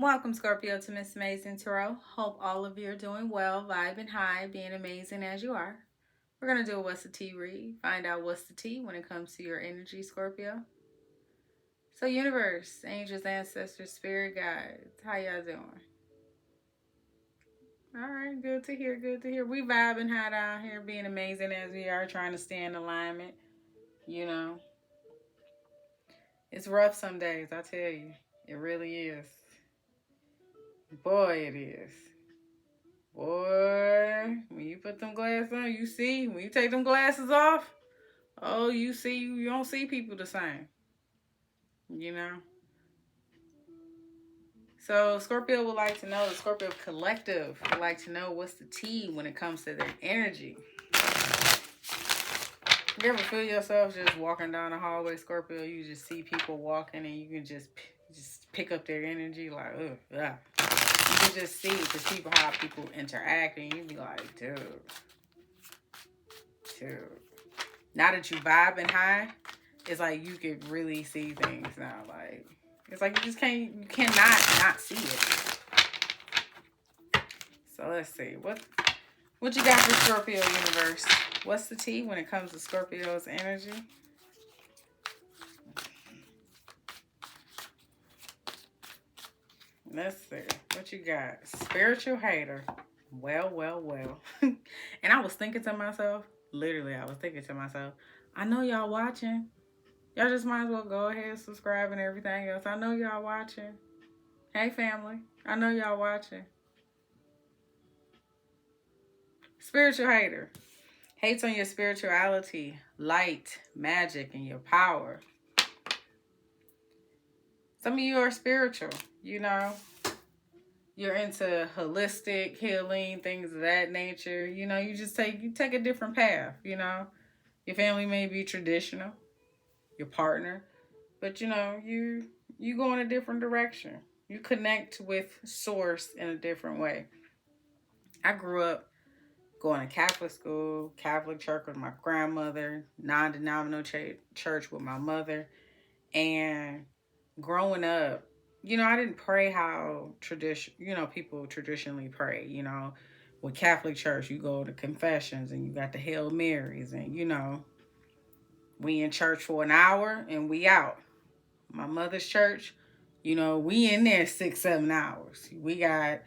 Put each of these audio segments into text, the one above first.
Welcome, Scorpio, to Miss Amazing Tarot. Hope all of you are doing well, vibing high, being amazing as you are. We're going to do a What's the Tea read. Find out what's the tea when it comes to your energy, Scorpio. So, universe, angels, ancestors, spirit guides, how y'all doing? All right, good to hear, good to hear. We vibing high down here, being amazing as we are, trying to stay in alignment. You know, it's rough some days, I tell you. It really is. Boy, it is. Boy, when you put them glasses on, you see. When you take them glasses off, oh, you see, you don't see people the same. You know? So, Scorpio would like to know, the Scorpio Collective would like to know what's the tea when it comes to their energy. You ever feel yourself just walking down the hallway, Scorpio? You just see people walking and you can just pick up their energy like, ugh, yeah. You can just see because how people interact and you be like, dude. Now that you vibing high, it's like you can really see things now. Like it's like you cannot not see it. So let's see what you got for Scorpio universe. What's the tea when it comes to Scorpio's energy? Let's see what you got. Spiritual hater. Well. And I was thinking to myself, literally, I know y'all watching. Y'all just might as well go ahead and subscribe and everything else. I know y'all watching. Hey, family. I know y'all watching. Spiritual hater. Hates on your spirituality, light, magic, and your power. Some of you are spiritual, you know. You're into holistic healing, things of that nature. You know, you take a different path, you know. Your family may be traditional, your partner, but you know, you go in a different direction. You connect with source in a different way. I grew up going to Catholic school, Catholic church with my grandmother, non-denominational church with my mother, and growing up, you know, I didn't pray how people traditionally pray. You know, with Catholic church, you go to confessions and you got the Hail Marys, and you know, we in church for an hour and we out. My mother's church, you know, we in there 6-7 hours. We got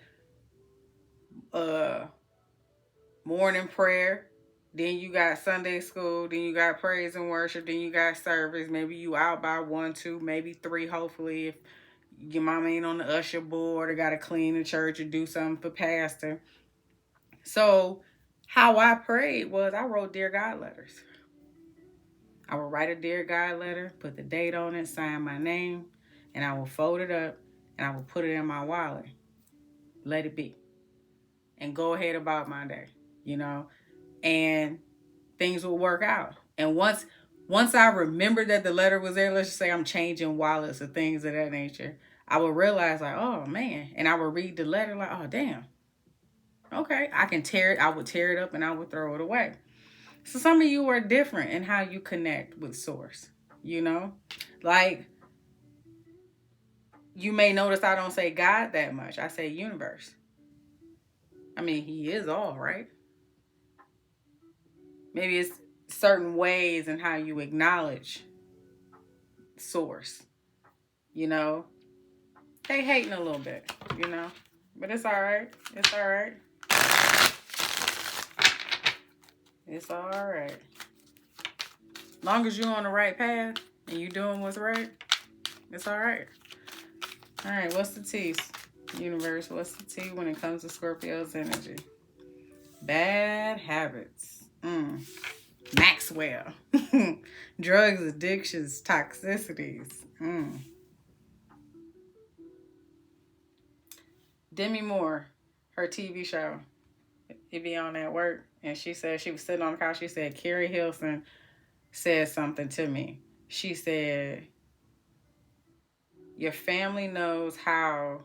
morning prayer, then you got Sunday school, then you got praise and worship, then you got service. Maybe you out by 1, 2, maybe 3, hopefully, if your mama ain't on the usher board or got to clean the church or do something for pastor. So how I prayed was I wrote Dear God letters. I would write a Dear God letter, put the date on it, sign my name, and I would fold it up and I would put it in my wallet. Let it be. And go ahead about my day, you know. And things will work out. And once I remembered that the letter was there, let's just say I'm changing wallets or things of that nature, I would realize like, oh man. And I would read the letter like, oh damn. Okay, I would tear it up and I would throw it away. So some of you are different in how you connect with source, you know? Like, you may notice I don't say God that much. I say universe. I mean, he is all, right? Maybe it's certain ways in how you acknowledge source, you know? They hating a little bit, you know? But it's all right. It's all right. It's all right. Long as you're on the right path and you're doing what's right, it's all right. All right, what's the tea, universe? What's the tea when it comes to Scorpio's energy? Bad habits. Maxwell. Drugs, addictions, toxicities. Demi Moore, her TV show, it be on at work, and she said she was sitting on the couch. She said Carrie Hilson said something to me. She said, your family knows how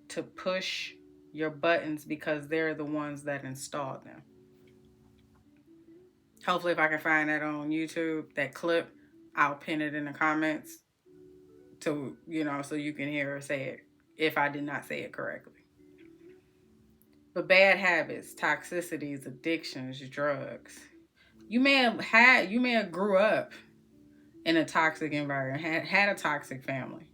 to push your buttons because they're the ones that installed them. Hopefully, if I can find that on YouTube, that clip, I'll pin it in the comments to, you know, so you can hear her say it. if I did not say it correctly. But bad habits, toxicities, addictions, drugs. You may have grew up in a toxic environment, had a toxic family,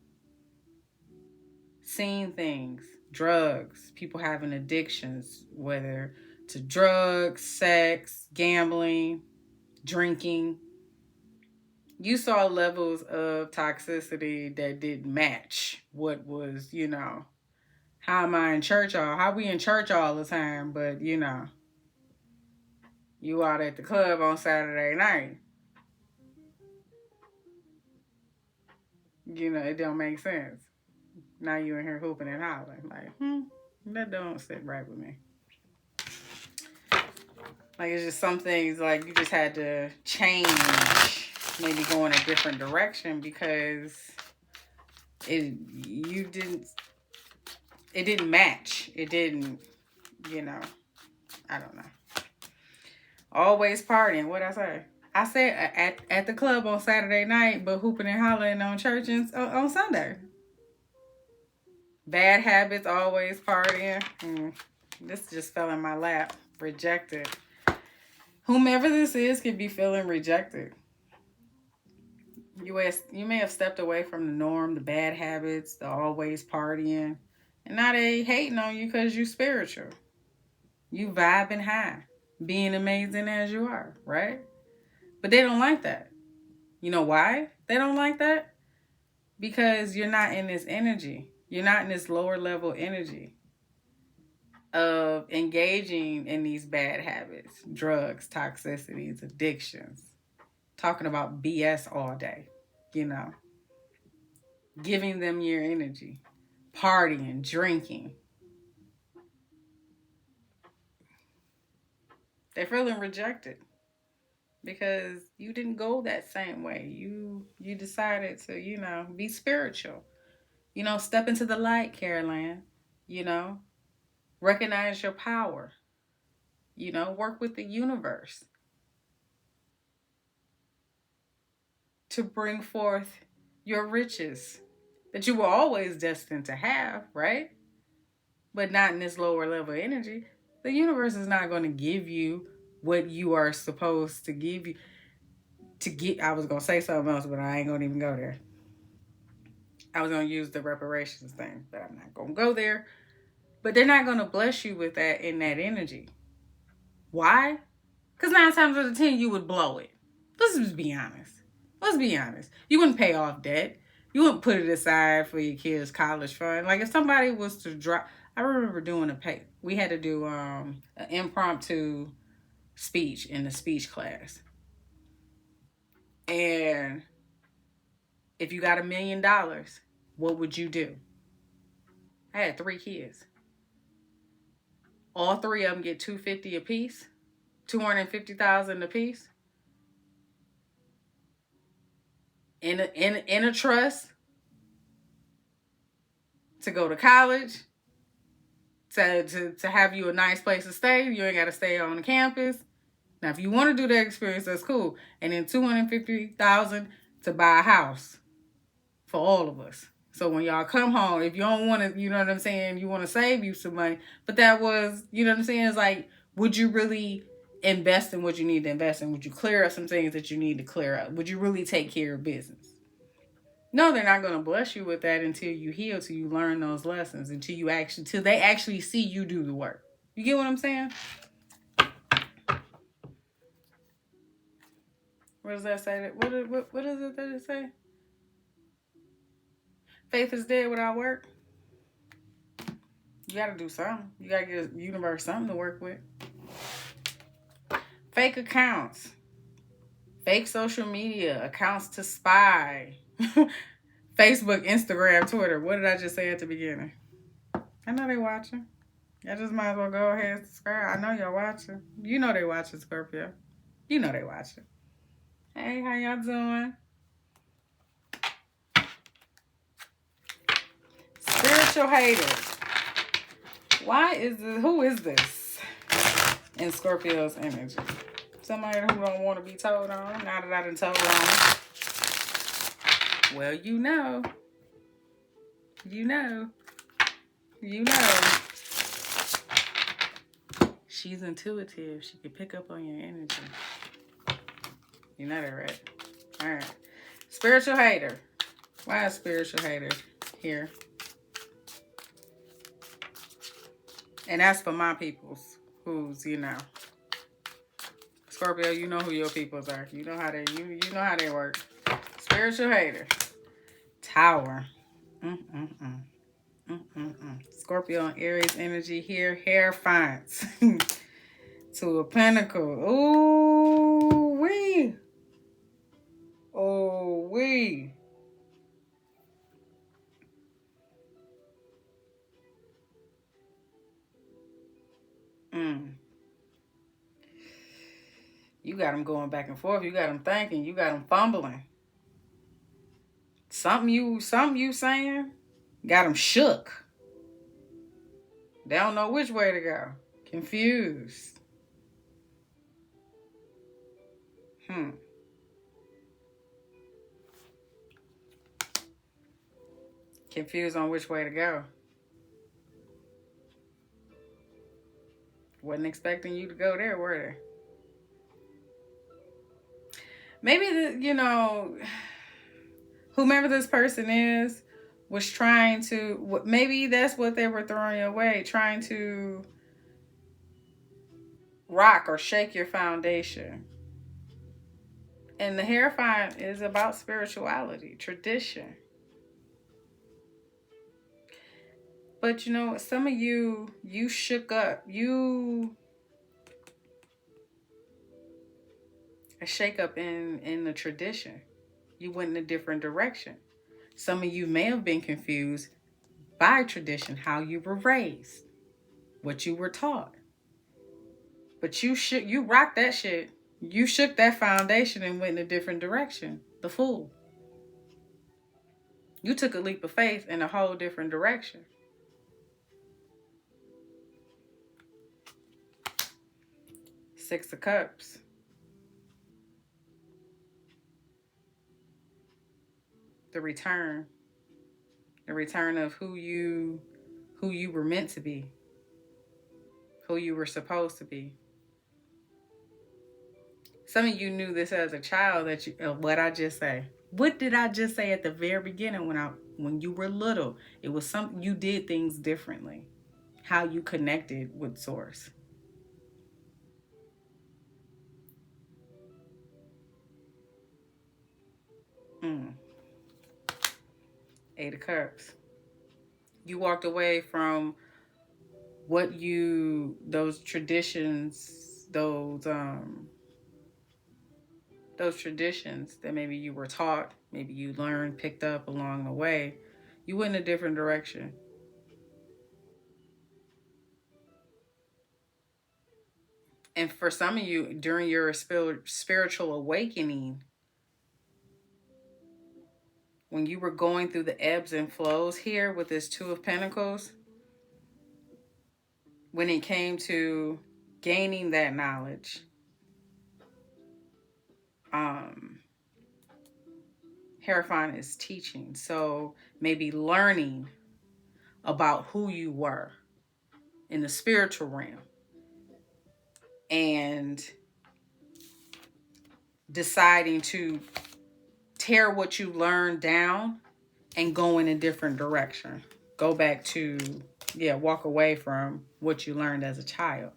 seen things, drugs, people having addictions, whether to drugs, sex, gambling, drinking. You saw levels of toxicity that didn't match what was, how am I in church all? How we in church all the time, but you out at the club on Saturday night. It don't make sense. Now you in here hooping and hollering. Like, that don't sit right with me. Like, it's just some things, like, you just had to change, maybe go in a different direction because it didn't match. It didn't, I don't know. Always partying. What'd I say? I said at the club on Saturday night, but hooping and hollering on church on Sunday. Bad habits, always partying. This just fell in my lap. Rejected. Whomever this is could be feeling rejected. You may have stepped away from the norm, the bad habits, the always partying. And now they hating on you because you spiritual. You vibing high. Being amazing as you are, right? But they don't like that. You know why they don't like that? Because you're not in this energy. You're not in this lower level energy of engaging in these bad habits, drugs, toxicities, addictions, talking about BS all day, giving them your energy, partying, drinking. They're feeling rejected because you didn't go that same way. You decided to, be spiritual. Step into the light, Caroline. Recognize your power. Work with the universe to bring forth your riches that you were always destined to have, right? But not in this lower level energy. The universe is not going to give you what you are supposed to give you. I was going to say something else, but I ain't going to even go there. I was going to use the reparations thing, but I'm not going to go there. But they're not going to bless you with that in that energy. Why? Because 9 times out of 10, you would blow it. Let's just be honest. You wouldn't pay off debt. You wouldn't put it aside for your kids' college fund. Like, if somebody was to drop... I remember doing we had to do an impromptu speech in the speech class. And if you got $1 million, what would you do? I had 3 kids. All 3 of them get $250 a piece, $250,000 a piece. In a trust to go to college, to have you a nice place to stay. You ain't got to stay on the campus. Now, if you want to do that experience, that's cool. And then $250,000 to buy a house for all of us. So when y'all come home, if you don't want to, you know what I'm saying, you want to save you some money. But that was, you know what I'm saying, it's like, would you really invest in what you need to invest in? Would you clear up some things that you need to clear up? Would you really take care of business? No, they're not going to bless you with that until you heal, till you learn those lessons, till they actually see you do the work. You get what I'm saying? What does that say? What is it that it say? Faith is dead without work. You got to do something. You got to give the universe something to work with. Fake accounts. Fake social media. Accounts to spy. Facebook, Instagram, Twitter. What did I just say at the beginning? I know they watching. Y'all just might as well go ahead and subscribe. I know y'all watching. You know they watching, Scorpio. You know they watching. Hey, how y'all doing? Spiritual haters. Who is this in Scorpio's energy? Somebody who don't want to be told on, now that I done told on. Well, you know. You know. She's intuitive. She can pick up on your energy. You know that, right? All right. Spiritual hater. Why is spiritual hater here? And that's for my peoples. Who's, you know. Scorpio, you know who your peoples are. You know how they you know how they work. Spiritual hater. Tower. Scorpio and Aries energy here. Hair fonts. To a pentacle. Ooh wee. Oh wee. You got them going back and forth. You got them thinking. You got them fumbling. Something you saying got them shook. They don't know which way to go. Confused. Confused on which way to go. Wasn't expecting you to go there, were they? Maybe, whomever this person is was trying to, maybe that's what they were throwing away, trying to rock or shake your foundation. And the Hierophant is about spirituality, tradition. But some of you shook up. A shake up in the tradition. You went in a different direction. Some of you may have been confused by tradition, how you were raised, what you were taught. But you rocked that shit. You shook that foundation and went in a different direction. The fool. You took a leap of faith in a whole different direction. Six of Cups. The return. The return of who you were meant to be. Who you were supposed to be. Some of you knew this as a child what I just say. What did I just say at the very beginning when you were little? It was something you did things differently. How you connected with source. Eight of Cups. You walked away from those traditions, those traditions that maybe you were taught, maybe you learned, picked up along the way. You went in a different direction. And for some of you, during your spiritual awakening, when you were going through the ebbs and flows here with this Two of Pentacles, when it came to gaining that knowledge, Hierophant is teaching. So maybe learning about who you were in the spiritual realm and deciding to tear what you learned down and go in a different direction. Go back to, walk away from what you learned as a child.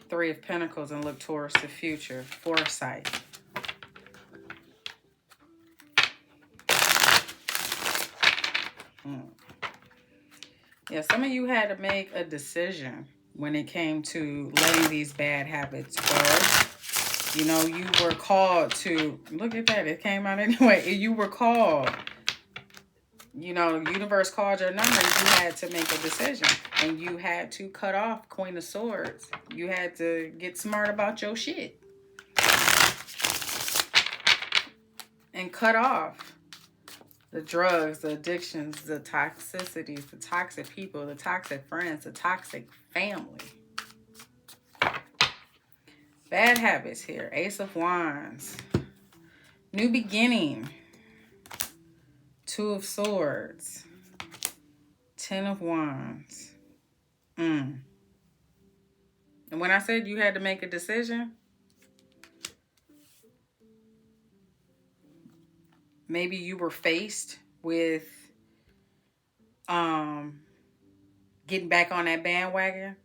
Three of Pentacles and look towards the future. Foresight. Yeah, some of you had to make a decision when it came to letting these bad habits go. You were called to, look at that, it came out anyway. You were called, the universe called your number. You had to make a decision. And you had to cut off Queen of Swords. You had to get smart about your shit. And cut off the drugs, the addictions, the toxicities, the toxic people, the toxic friends, the toxic family. Bad habits here. Ace of Wands. New beginning. Two of Swords. Ten of Wands. And when I said you had to make a decision, maybe you were faced with getting back on that bandwagon,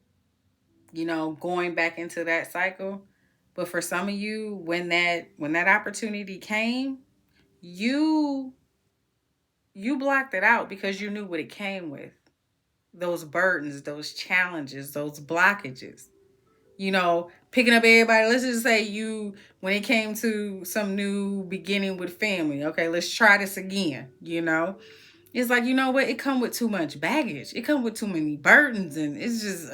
you know, going back into that cycle. But for some of you, when that opportunity came, you blocked it out because you knew what it came with. Those burdens, those challenges, those blockages. You know, picking up everybody. Let's just say when it came to some new beginning with family, okay, let's try this again, you know. It's like, you know what? It come with too much baggage. It come with too many burdens, and it's just,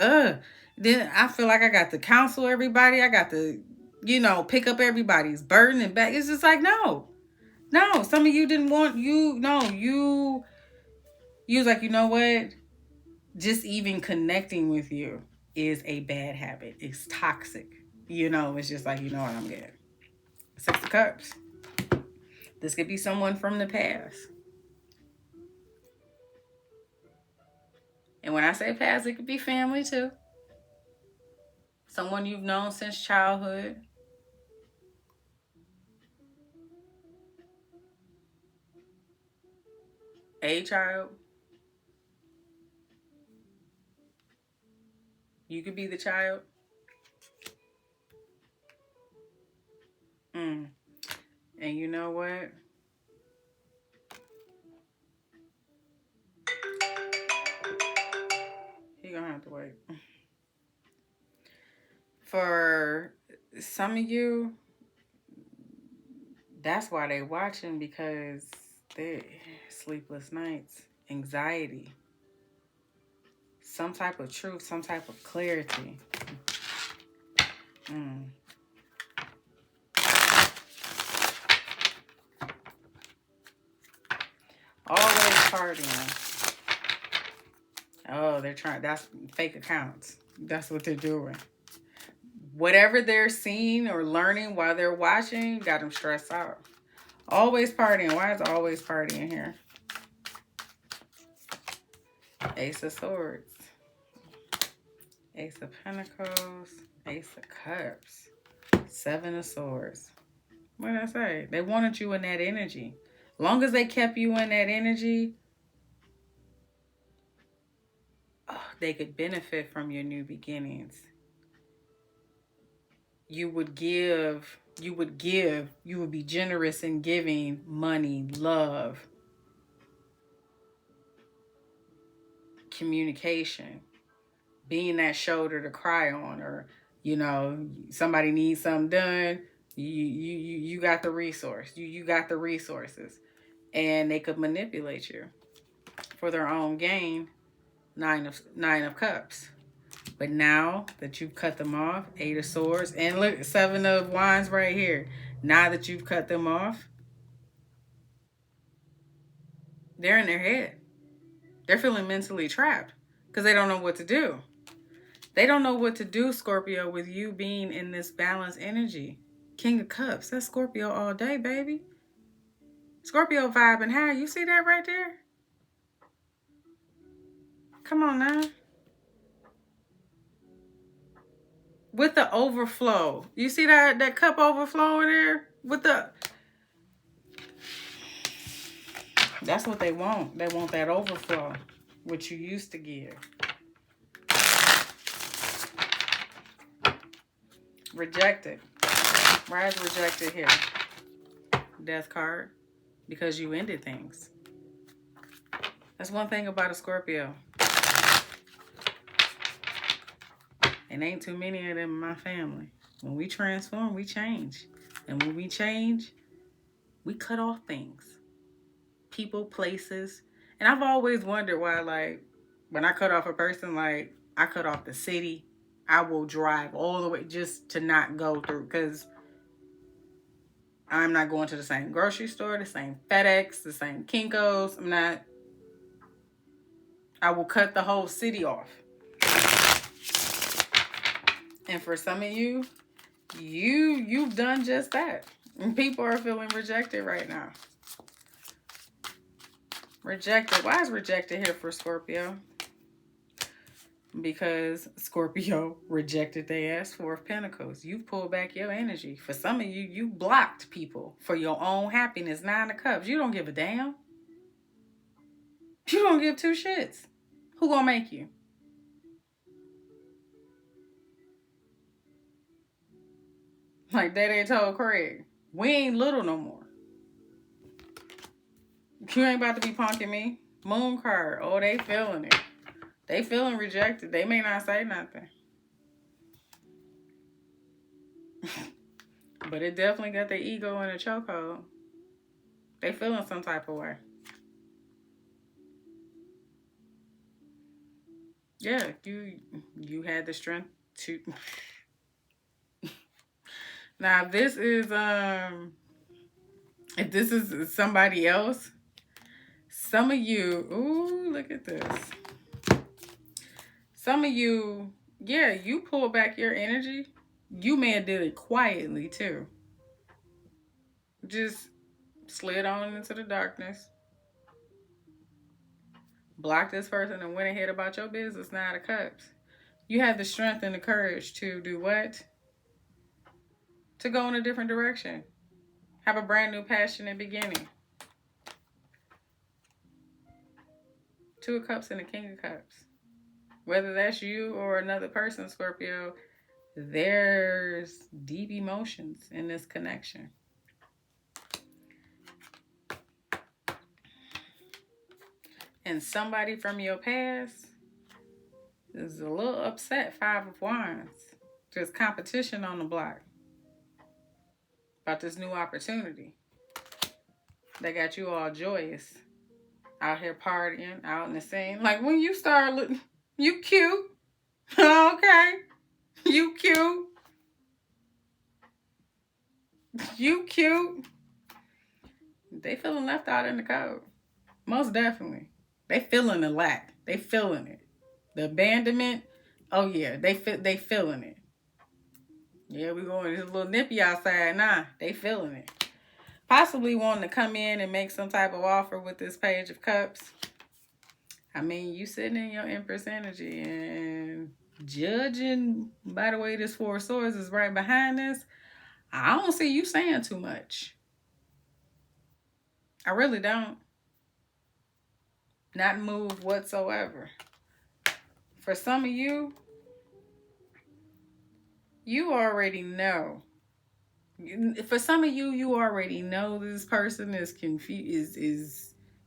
Then I feel like I got to counsel everybody. I got to, you know, pick up everybody's burden and back. It's just like, no. Some of you didn't want you was like, you know what? Just even connecting with you is a bad habit. It's toxic. You know, it's just like, you know what, I'm getting. Six of Cups. This could be someone from the past. And when I say past, it could be family too. Someone you've known since childhood. A child. You could be the child. And you know what? You're going to have to wait. For some of you, that's why they're watching, because they sleepless nights, anxiety, some type of truth, some type of clarity. Always partying. Oh, they're trying. That's fake accounts. That's what they're doing. Whatever they're seeing or learning while they're watching got them stressed out. Always partying. Why is always partying here? Ace of Swords. Ace of Pentacles. Ace of Cups. Seven of Swords. What did I say? They wanted you in that energy. Long as they kept you in that energy, they could benefit from your new beginnings. You would be generous in giving money, love, communication, being that shoulder to cry on, or, you know, somebody needs something done, you got the resource. You got the resources. And they could manipulate you for their own gain. Nine of Cups. But now that you've cut them off, Eight of Swords, and look, Seven of Wands right here. Now that you've cut them off, they're in their head. They're feeling mentally trapped because they don't know what to do. They don't know what to do, Scorpio, with you being in this balanced energy. King of Cups. That's Scorpio all day, baby. Scorpio vibing high. You see that right there? Come on now. With the overflow. You see that cup overflowing there? With the... That's what they want. They want that overflow. What you used to give. Rejected. Why is rejected here? Death card. Because you ended things. That's one thing about a Scorpio. And ain't too many of them in my family. When we transform, we change. And when we change, we cut off things. People, places. And I've always wondered why, like, when I cut off a person, like, I cut off the city. I will drive all the way just to not go through. Because I'm not going to the same grocery store, the same FedEx, the same Kinko's. I will cut the whole city off. And for some of you, you've done just that. And people are feeling rejected right now. Rejected. Why is rejected here for Scorpio? Because Scorpio rejected their ass. Four of Pentacles. You pulled back your energy. For some of you, you blocked people for your own happiness. Nine of Cups. You don't give a damn. You don't give two shits. Who gonna make you? Like Daddy told Craig, we ain't little no more. You ain't about to be punking me. Moon card. Oh, they feeling it. They feeling rejected. They may not say nothing. But it definitely got their ego in a chokehold. They feeling some type of way. Yeah, you had the strength to. Now, if this is somebody else, some of you, ooh, look at this. Some of you, yeah, you pull back your energy. You may have did it quietly too. Just slid on into the darkness. Blocked this person and went ahead about your business. Nine of Cups. You had the strength and the courage to do what? To go in a different direction. Have a brand new passionate beginning. Two of Cups and the King of Cups. Whether that's you or another person, Scorpio, there's deep emotions in this connection. And somebody from your past is a little upset. Five of Wands. There's competition on the block about this new opportunity. They got you all joyous. Out here partying, out in the scene. Like when you start looking, you cute. Okay. You cute. You cute. They feeling left out in the cold. Most definitely. They feeling the lack. They feeling it. The abandonment. Oh yeah, they feeling it. Yeah, we going. It's a little nippy outside. Nah, they feeling it. Possibly wanting to come in and make some type of offer with this Page of Cups. I mean, you sitting in your Empress energy and judging by the way this Four of Swords is right behind this, I don't see you saying too much. I really don't. Not moved whatsoever. For some of you, you already know. For some of you, you already know this person is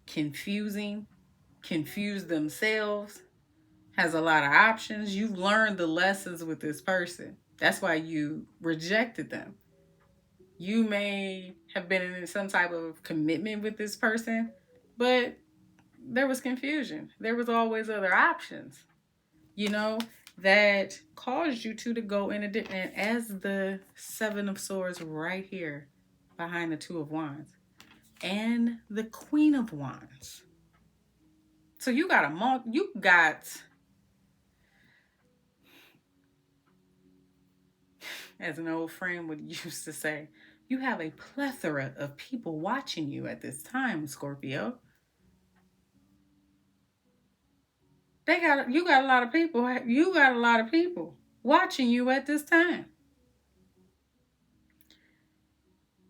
confusing, confused themselves, has a lot of options. You've learned the lessons with this person. That's why you rejected them. You may have been in some type of commitment with this person, but there was confusion. There was always other options, that caused you to go in a different, as the Seven of Swords right here behind the Two of Wands and the Queen of Wands. So you got as an old friend would used to say, you have a plethora of people watching you at this time, Scorpio. You got a lot of people watching you at this time.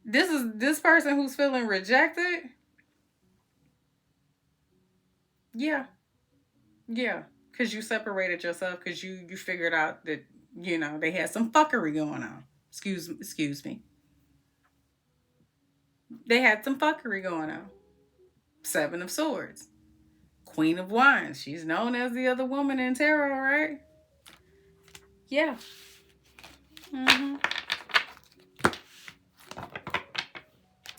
This person who's feeling rejected. Yeah. Because you separated yourself because you figured out that, they had some fuckery going on. Excuse me. They had some fuckery going on. Seven of Swords. Queen of Wands. She's known as the other woman in tarot, right? Yeah. Mm-hmm.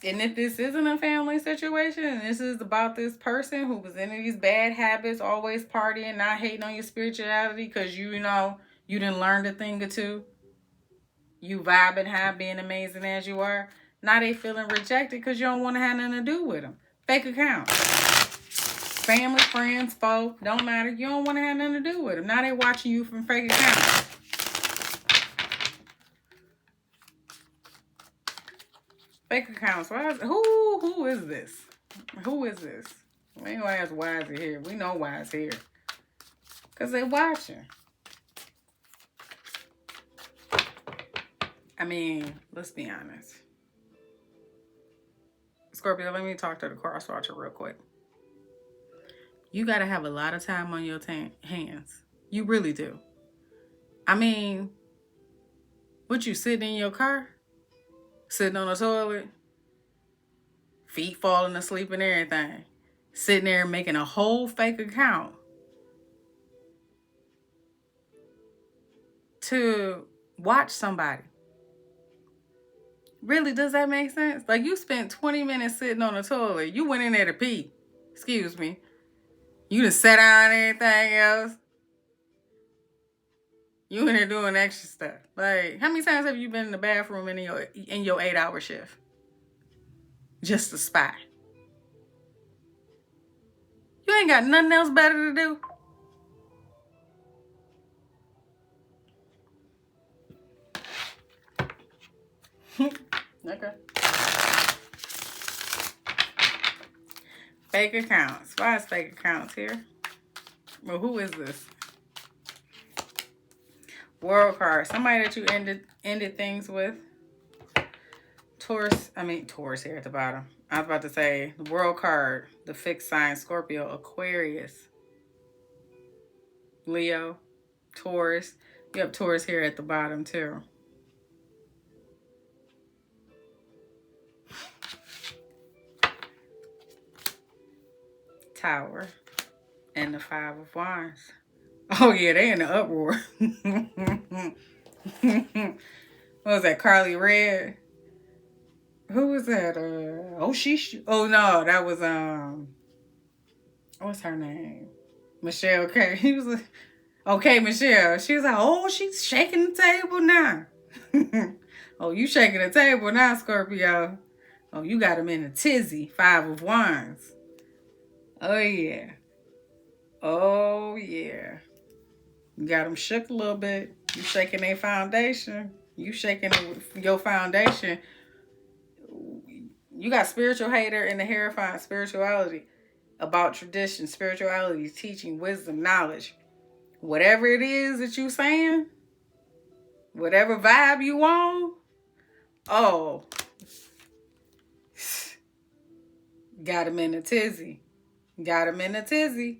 And if this isn't a family situation, and this is about this person who was into these bad habits, always partying, not hating on your spirituality because you didn't learn a thing or two. You vibing high, being amazing as you are. Now they feeling rejected because you don't want to have nothing to do with them. Fake accounts. Family, friends, foe, don't matter. You don't want to have nothing to do with them. Now they watching you from fake accounts. Fake accounts. Who is this? Who is this? We ain't gonna ask why is it here. We know why it's here. Because they watching. I mean, let's be honest. Scorpio, let me talk to the cross watcher real quick. You got to have a lot of time on your hands. You really do. I mean, what, you sitting in your car? Sitting on the toilet? Feet falling asleep and everything. Sitting there making a whole fake account to watch somebody. Really, does that make sense? Like, you spent 20 minutes sitting on the toilet. You went in there to pee. Excuse me. You just sat down and everything else. You in there doing extra stuff. Like, how many times have you been in the bathroom in your 8-hour shift? Just to spy. You ain't got nothing else better to do. Okay. Fake accounts. Why is fake accounts here? Well, who is this? World card. Somebody that you ended things with. Taurus here at the bottom. I was about to say the world card, the fixed sign, Scorpio, Aquarius, Leo, Taurus. You have Taurus here at the bottom too. Tower and the 5 of Wands. Oh yeah, they in the uproar. What was that, Carly Red? Who was that? Oh no, that was what's her name? Michelle K. He was like, okay, Michelle. She was like, oh, she's shaking the table now. Oh, you shaking the table now, Scorpio. Oh, you got him in a tizzy. 5 of Wands. Oh yeah. Oh yeah. You got them shook a little bit. You shaking their foundation. You shaking your foundation. You got spiritual hater and the terrifying spirituality about tradition, spirituality, teaching, wisdom, knowledge. Whatever it is that you saying, whatever vibe you on, oh, got him in a tizzy. Got him in a tizzy.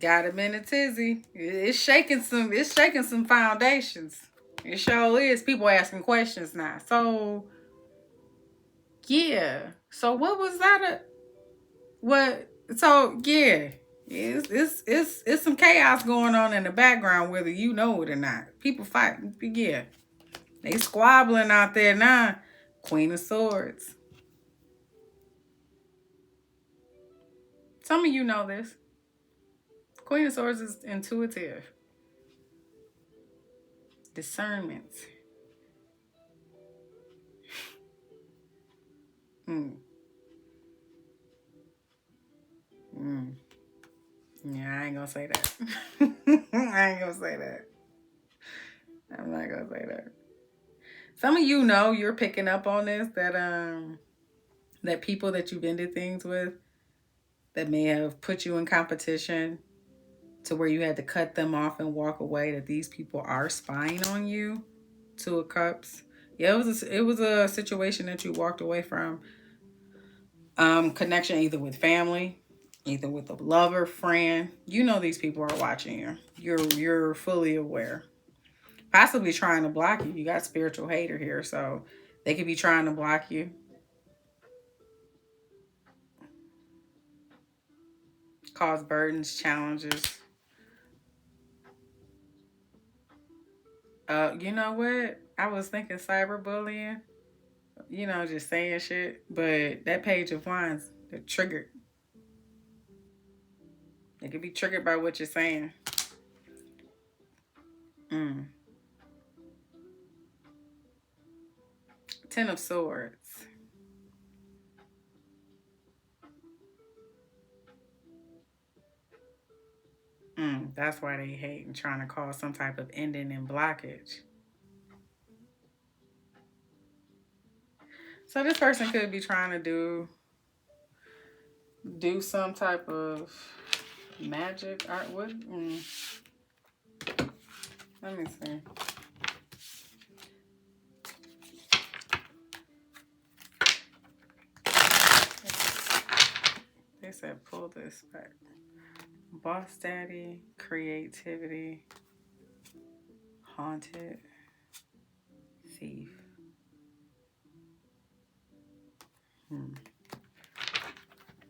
Got him in a tizzy. It's shaking some foundations. It sure is. People asking questions now. So yeah. So what was that? So yeah. It's some chaos going on in the background, whether you know it or not. People fighting. Yeah. They squabbling out there now. Queen of Swords. Some of you know this. Queen of Swords is intuitive. Discernment. Yeah, I ain't gonna say that. I ain't gonna say that. I'm not gonna say that. Some of you know, you're picking up on this, that people that you've ended things with that may have put you in competition to where you had to cut them off and walk away, that these people are spying on you. 2 of Cups. Yeah, it was a situation that you walked away from. Connection either with family, either with a lover, friend. You know these people are watching you. You're fully aware. Possibly trying to block you. You got spiritual hater here, so they could be trying to block you. Cause burdens, challenges. You know what? I was thinking cyberbullying. You know, just saying shit. But that Page of Wands, they're triggered. They could be triggered by what you're saying. 10 of Swords. That's why they hate and trying to cause some type of ending and blockage. So this person could be trying to do some type of magic art. What? Let me see. They said pull this back. Boss daddy, creativity, haunted, thief.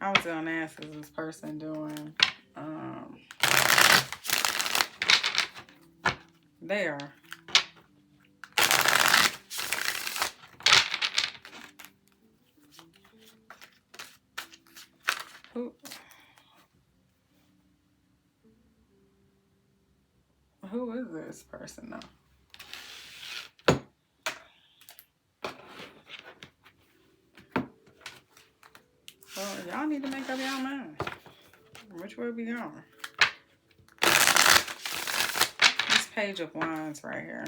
I was gonna ask, is this person doing? They are. Who is this person though? Well, y'all need to make up your mind. Which way we going? This Page of Wands right here.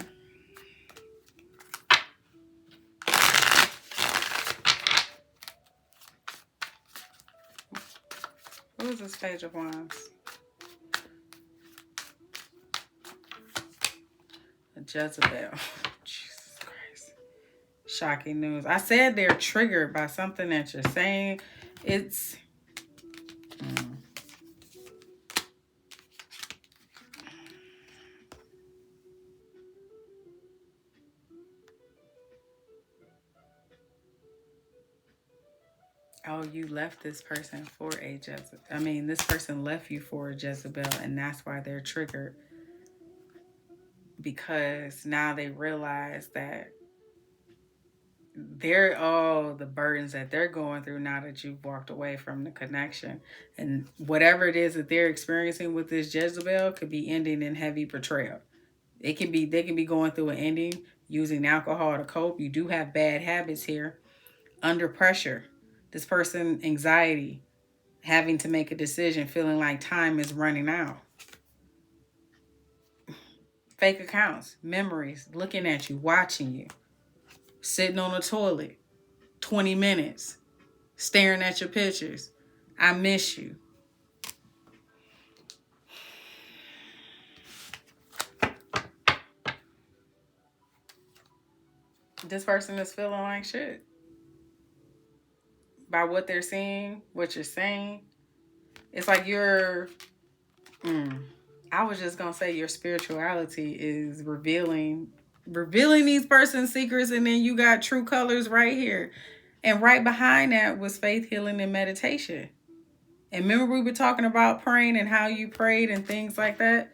Who is this Page of Wands? A Jezebel. Jesus Christ. Shocking news. I said they're triggered by something that you're saying. It's... Oh, you left this person for a Jezebel. I mean, this person left you for a Jezebel, and that's why they're triggered. Because now they realize that they're all the burdens that they're going through now that you've walked away from the connection. And whatever it is that they're experiencing with this Jezebel could be ending in heavy betrayal. They can be going through an ending using alcohol to cope. You do have bad habits here. Under pressure. This person, anxiety, having to make a decision, feeling like time is running out. Fake accounts, memories, looking at you, watching you. Sitting on the toilet, 20 minutes, staring at your pictures. I miss you. This person is feeling like shit. By what they're seeing, what you're saying. It's like you're... I was just going to say your spirituality is revealing these person's secrets, and then you got true colors right here. And right behind that was faith, healing, and meditation. And remember we were talking about praying and how you prayed and things like that?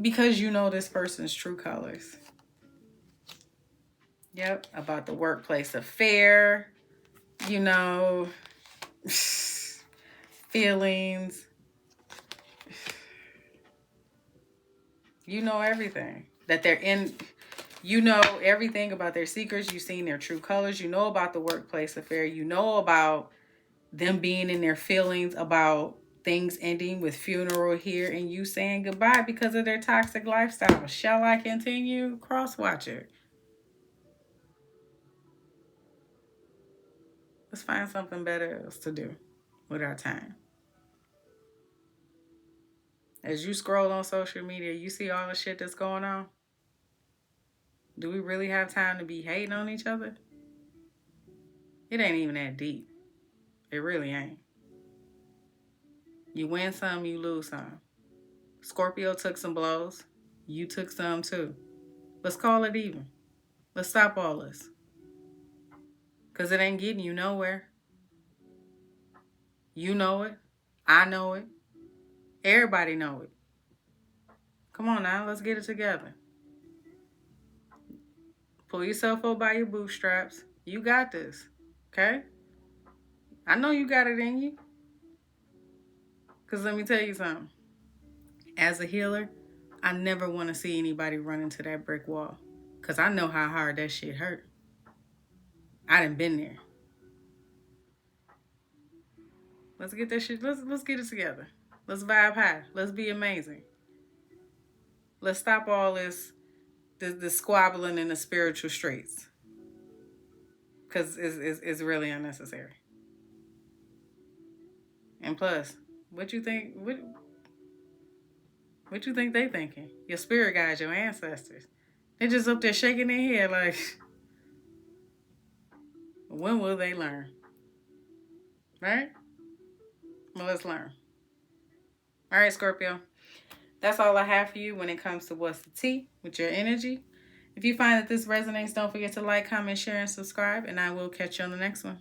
Because you know this person's true colors. Yep, about the workplace affair, you know, feelings. You know everything. That they're in, you know everything about their secrets. You've seen their true colors. You know about the workplace affair. You know about them being in their feelings about things ending with funeral here and you saying goodbye because of their toxic lifestyle. Shall I continue? Cross-watch it. Let's find something better else to do with our time. As you scroll on social media, you see all the shit that's going on. Do we really have time to be hating on each other? It ain't even that deep. It really ain't. You win some, you lose some. Scorpio took some blows. You took some too. Let's call it even. Let's stop all this. Because it ain't getting you nowhere. You know it. I know it. Everybody know it. Come on now, let's get it together. Pull yourself up by your bootstraps. You got this. Okay? I know you got it in you. Because let me tell you something. As a healer, I never want to see anybody run into that brick wall. Because I know how hard that shit hurt. I done been there. Let's get that shit. Let's get it together. Let's vibe high. Let's be amazing. Let's stop all this squabbling in the spiritual streets. Because it's really unnecessary. And plus, what you think? What you think they thinking? Your spirit guides, your ancestors. They just up there shaking their head like, when will they learn? Right? Well, let's learn. All right, Scorpio. That's all I have for you when it comes to what's the tea with your energy. If you find that this resonates, don't forget to like, comment, share, and subscribe. And I will catch you on the next one.